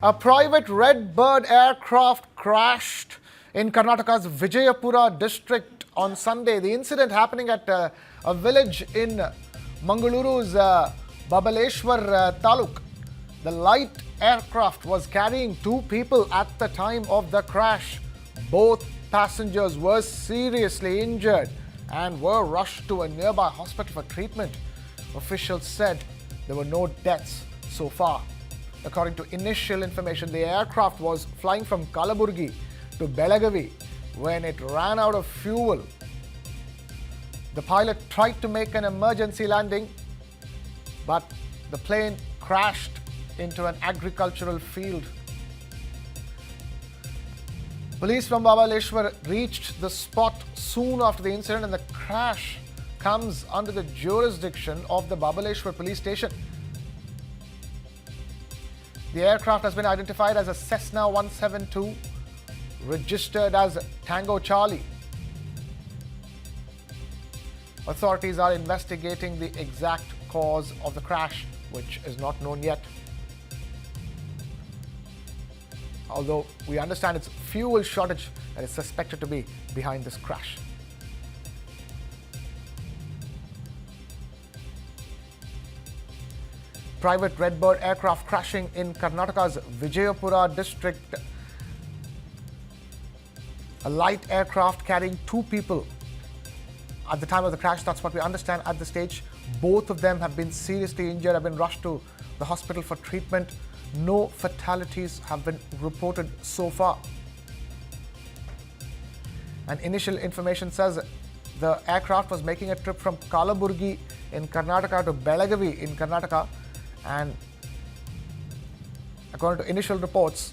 A private Redbird aircraft crashed in Karnataka's Vijayapura district on Sunday. The incident happening at a village in Mangaluru's Babaleshwar taluk. The light aircraft was carrying two people at the time of the crash. Both passengers were seriously injured and were rushed to a nearby hospital for treatment. Officials said there were no deaths so far. According to initial information, the aircraft was flying from Kalaburagi to Belagavi when it ran out of fuel. The pilot tried to make an emergency landing, but the plane crashed into an agricultural field. Police from Babaleshwar reached the spot soon after the incident, and the crash comes under the jurisdiction of the Babaleshwar police station. The aircraft has been identified as a Cessna 172, registered as Tango Charlie. Authorities are investigating the exact cause of the crash, which is not known yet. Although we understand it's fuel shortage that is suspected to be behind this crash. Private Redbird aircraft crashing in Karnataka's Vijayapura district. A light aircraft carrying two people. At the time of the crash, that's what we understand at the stage. Both of them have been seriously injured, have been rushed to the hospital for treatment. No fatalities have been reported so far. And initial information says the aircraft was making a trip from Kalaburagi in Karnataka to Belagavi in Karnataka. And according to initial reports,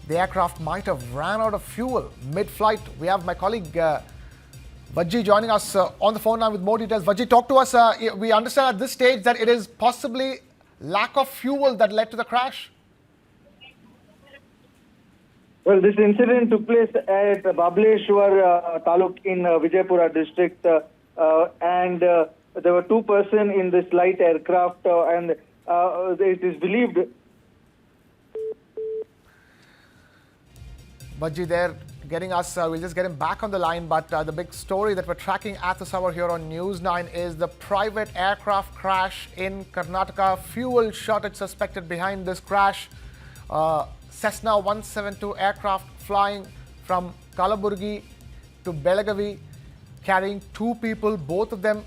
the aircraft might have ran out of fuel mid-flight. We have my colleague Vajji joining us on the phone now with more details. Vajji, talk to us. We understand at this stage that it is possibly lack of fuel that led to the crash. Well, this incident took place at Babaleshwar taluk in Vijayapura district, and there were two persons in this light aircraft, and it is believed. Vajji, they're getting us, we'll just get him back on the line, but the big story that we're tracking at this hour here on News 9 is the private aircraft crash in Karnataka. Fuel shortage suspected behind this crash. Cessna 172 aircraft flying from Kalaburagi to Belagavi, carrying two people, both of them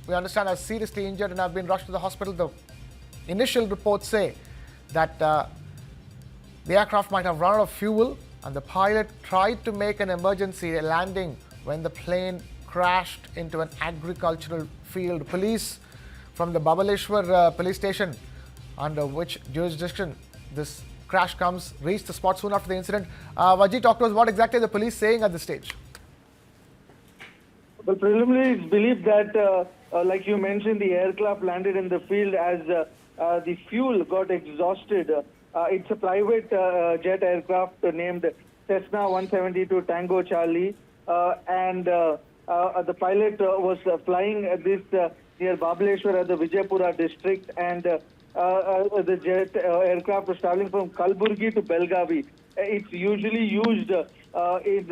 we understand are seriously injured and have been rushed to the hospital. The initial reports say that the aircraft might have run out of fuel and the pilot tried to make an emergency landing when the plane crashed into an agricultural field. Police from the Babaleshwar police station, under which jurisdiction this crash comes, reached the spot soon after the incident. Vajji, talk to us, what exactly are the police saying at this stage? Well, preliminarily, it's believed that, like you mentioned, the aircraft landed in the field as the fuel got exhausted. It's a private jet aircraft named Cessna 172 Tango Charlie, and the pilot was flying this near Babaleshwar at the Vijayapura district, and the jet aircraft was traveling from Kalaburagi to Belagavi. It's usually used in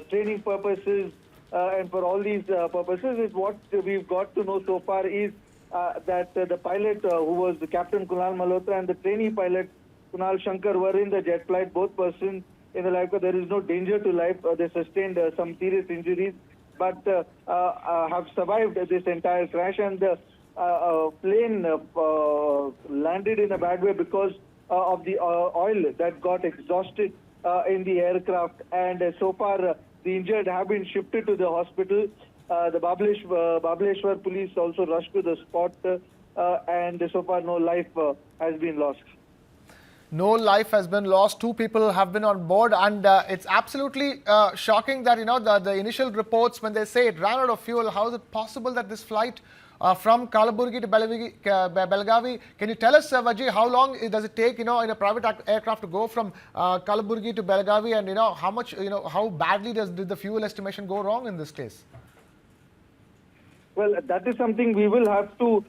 training purposes. And for all these purposes, is what we've got to know so far is that the pilot, who was the Captain Kunal Malhotra, and the trainee pilot Kunal Shankar were in the jet flight. Both persons in the life, there is no danger to life. They sustained some serious injuries, but have survived this entire crash. And the plane landed in a bad way because of the oil that got exhausted in the aircraft. And so far, the injured have been shifted to the hospital. The Babaleshwar police also rushed to the spot, and so far no life has been lost. No life has been lost. Two people have been on board, and it's absolutely shocking that the initial reports, when they say it ran out of fuel, how is it possible that this flight from Kalaburagi to Belagavi? Can you tell us, Vajji, how long does it take, in a private aircraft to go from Kalaburagi to Belagavi, and how much, how badly did the fuel estimation go wrong in this case? Well, that is something we will have to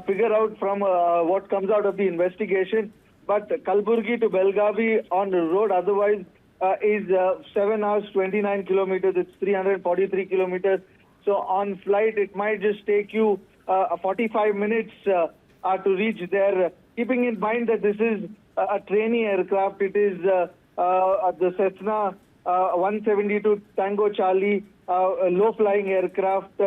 figure out from what comes out of the investigation. but Kalaburagi to Belagavi on the road otherwise is 7 hours 29 kilometers. It's 343 kilometers. So on flight, it might just take you 45 minutes to reach there. Keeping in mind that this is a trainee aircraft, it is the Cessna 172 Tango Charlie, a low-flying aircraft,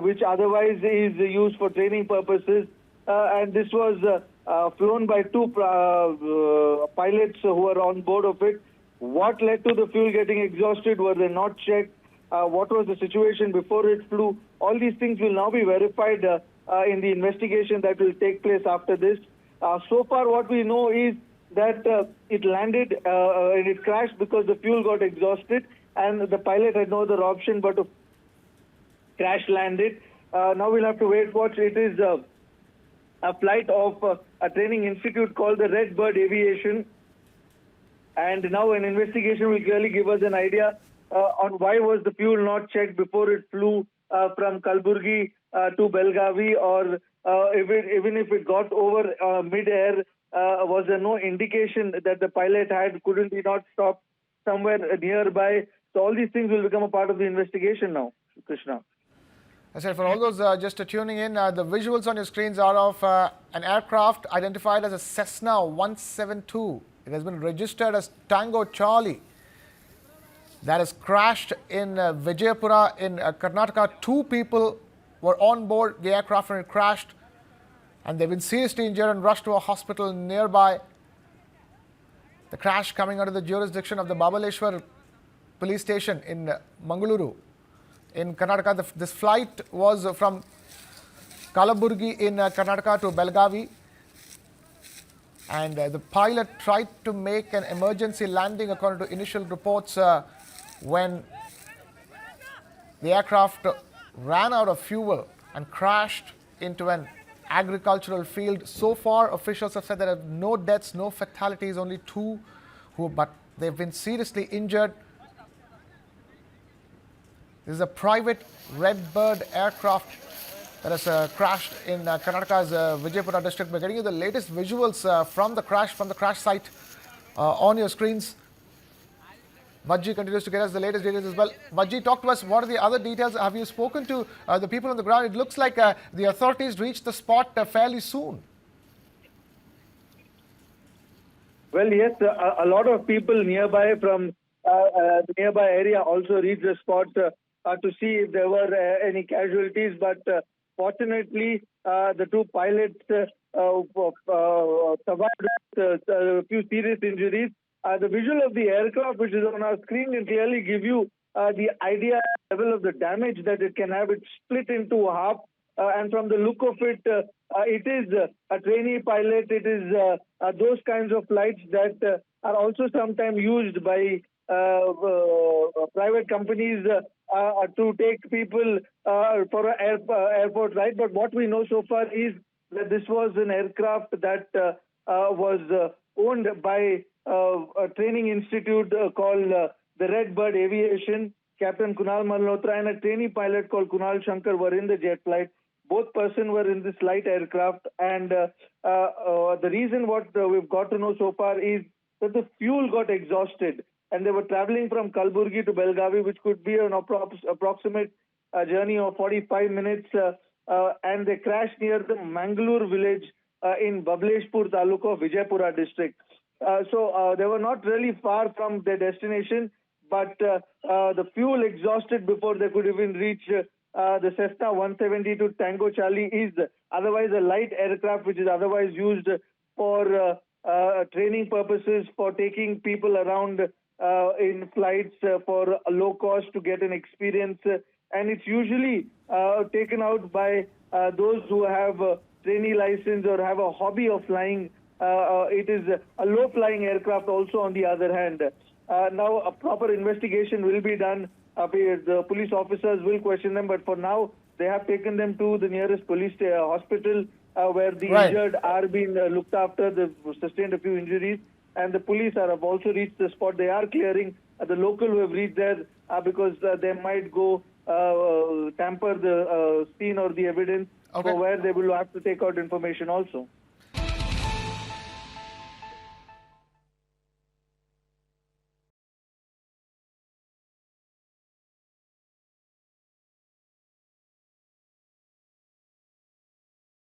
which otherwise is used for training purposes. And this was flown by two pilots who were on board of it. What led to the fuel getting exhausted? Were they not checked? What was the situation before it flew? All these things will now be verified in the investigation that will take place after this. So far, what we know is that it landed and it crashed because the fuel got exhausted, and the pilot had no other option but to crash landed. Now we'll have to wait watch. It is a flight of a training institute called the Redbird Aviation, and now an investigation will clearly give us an idea on why was the fuel not checked before it flew from Kalaburagi to Belagavi, or even if it got over mid-air, was there no indication that the pilot had, couldn't he not stop somewhere nearby? So all these things will become a part of the investigation now, Krishna. I said, for all those just tuning in, the visuals on your screens are of an aircraft identified as a Cessna 172. It has been registered as Tango Charlie. That has crashed in Vijayapura in Karnataka. 2 people were on board the aircraft when it crashed, and they've been seriously injured and rushed to a hospital nearby. The crash coming under the jurisdiction of the Babaleshwar police station in Mangalore in Karnataka. This flight was from Kalaburagi in Karnataka to Belagavi, and the pilot tried to make an emergency landing according to initial reports when the aircraft ran out of fuel and crashed into an agricultural field. So far, officials have said there are no deaths, no fatalities, only 2 but they've been seriously injured. This is a private Redbird aircraft that has crashed in Karnataka's Vijayapura district. We're getting you the latest visuals from the crash site on your screens. Vajji continues to get us the latest details as well. Vajji, talk to us. What are the other details? Have you spoken to the people on the ground? It looks like the authorities reached the spot fairly soon. Well, yes, a lot of people nearby from the nearby area also reached the spot to see if there were any casualties. But fortunately, the 2 pilots survived a few serious injuries. The visual of the aircraft, which is on our screen, can clearly give you the idea level of the damage that it can have. It's split into half, and from the look of it, it is a trainee pilot. It is those kinds of flights that are also sometimes used by private companies to take people for an airport ride. But what we know so far is that this was an aircraft that was owned by a training institute called the Redbird Aviation. Captain Kunal Malhotra and a trainee pilot called Kunal Shankar were in the jet flight. Both persons were in this light aircraft, and the reason what we've got to know so far is that the fuel got exhausted, and they were traveling from Kalaburagi to Belagavi, which could be an approximate journey of 45 minutes, and they crashed near the Mangalore village in Babaleshwar taluk of Vijayapura district. So they were not really far from their destination, but the fuel exhausted before they could even reach the Cessna 172 Tango Charlie is otherwise a light aircraft, which is otherwise used for training purposes, for taking people around in flights for a low cost to get an experience. And it's usually taken out by those who have a trainee license or have a hobby of flying. It is a low-flying aircraft also on the other hand. Now a proper investigation will be done. The police officers will question them, but for now they have taken them to the nearest police hospital where the injured are being looked after. They've sustained a few injuries, and the police have also reached the spot. They are clearing the local who have reached there because they might go tamper the scene or the evidence, for where they will have to take out information also.